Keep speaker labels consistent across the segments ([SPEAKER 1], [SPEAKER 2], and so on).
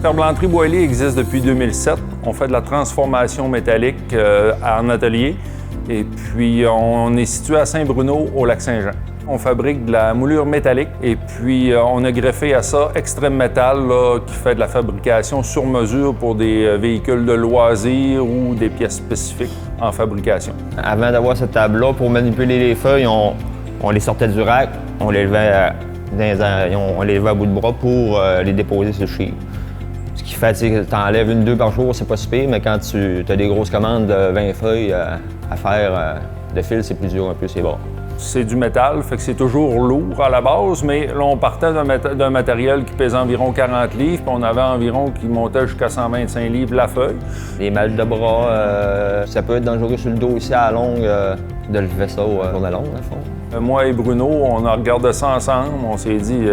[SPEAKER 1] Ferblanterie Boily existe depuis 2007. On fait de la transformation métallique en atelier. Et puis, on est situé à Saint-Bruno, au Lac-Saint-Jean. On fabrique de la moulure métallique et puis on a greffé à ça Extrême Métal là, qui fait de la fabrication sur mesure pour des véhicules de loisirs ou des pièces spécifiques en fabrication.
[SPEAKER 2] Avant d'avoir cette table-là, pour manipuler les feuilles, on les sortait du rack, on les levait, on les levait à bout de bras pour les déposer sur le chire. Ce qui fait que tu enlèves 1-2 par jour, c'est pas si pire, mais quand tu as des grosses commandes de 20 feuilles à faire de fil, c'est plus dur un peu, c'est bon.
[SPEAKER 1] C'est du métal, fait que c'est toujours lourd à la base, mais là, on partait d'un matériel qui pèse environ 40 livres, puis on avait environ qui montait jusqu'à 125 livres la feuille.
[SPEAKER 2] Les mal de bras, ça peut être dangereux sur le dos aussi à la longue, de lever ça au jour de longue, dans le fond.
[SPEAKER 1] Moi et Bruno, on a regardé ça ensemble, on s'est dit...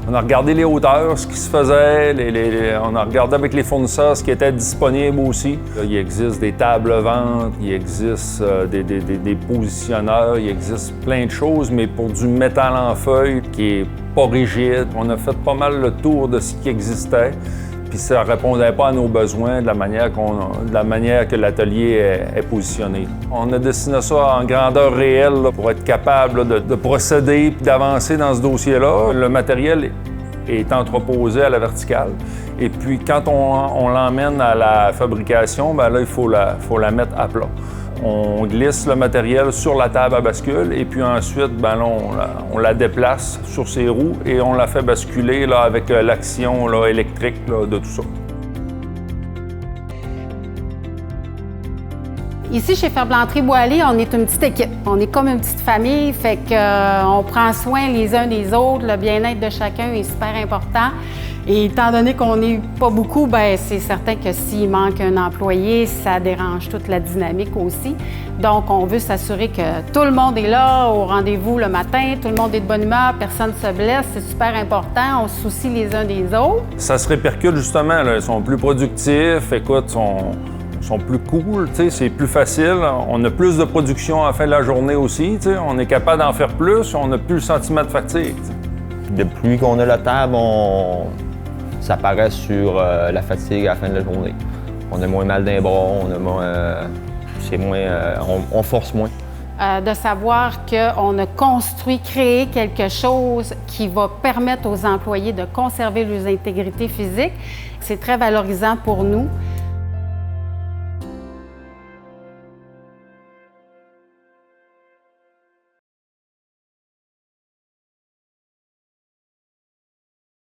[SPEAKER 1] on a regardé les hauteurs, ce qui se faisait, on a regardé avec les fournisseurs ce qui était disponible aussi. Il existe des tables ventes, il existe des positionneurs, il existe plein de choses, mais pour du métal en feuille qui est pas rigide, on a fait pas mal le tour de ce qui existait. Puis ça ne répondait pas à nos besoins de la manière que l'atelier est positionné. On a dessiné ça en grandeur réelle là, pour être capable là, de procéder et d'avancer dans ce dossier-là. Le matériel est entreposé à la verticale. Et puis quand on l'emmène à la fabrication, bien là, il faut la mettre à plat. On glisse le matériel sur la table à bascule et puis ensuite, bien là, on la déplace sur ses roues et on la fait basculer là, avec l'action là, électrique là, de tout ça.
[SPEAKER 3] Ici, chez Ferblanterie Boily, on est une petite équipe. On est comme une petite famille, fait qu'on prend soin les uns des autres. Le bien-être de chacun est super important. Et étant donné qu'on n'est pas beaucoup, bien, c'est certain que s'il manque un employé, ça dérange toute la dynamique aussi. Donc, on veut s'assurer que tout le monde est là au rendez-vous le matin, tout le monde est de bonne humeur, personne ne se blesse. C'est super important. On se soucie les uns des autres. Ça
[SPEAKER 1] se répercute justement. Là. Ils sont plus productifs, écoute, sont plus cool, c'est plus facile. On a plus de production à la fin de la journée aussi. On est capable d'en faire plus, on n'a plus le sentiment de fatigue.
[SPEAKER 2] Depuis qu'on a la table, ça paraît sur la fatigue à la fin de la journée. On a moins mal d'un bras, on force moins.
[SPEAKER 3] De savoir qu'on a créé quelque chose qui va permettre aux employés de conserver leur intégrité physique, c'est très valorisant pour nous.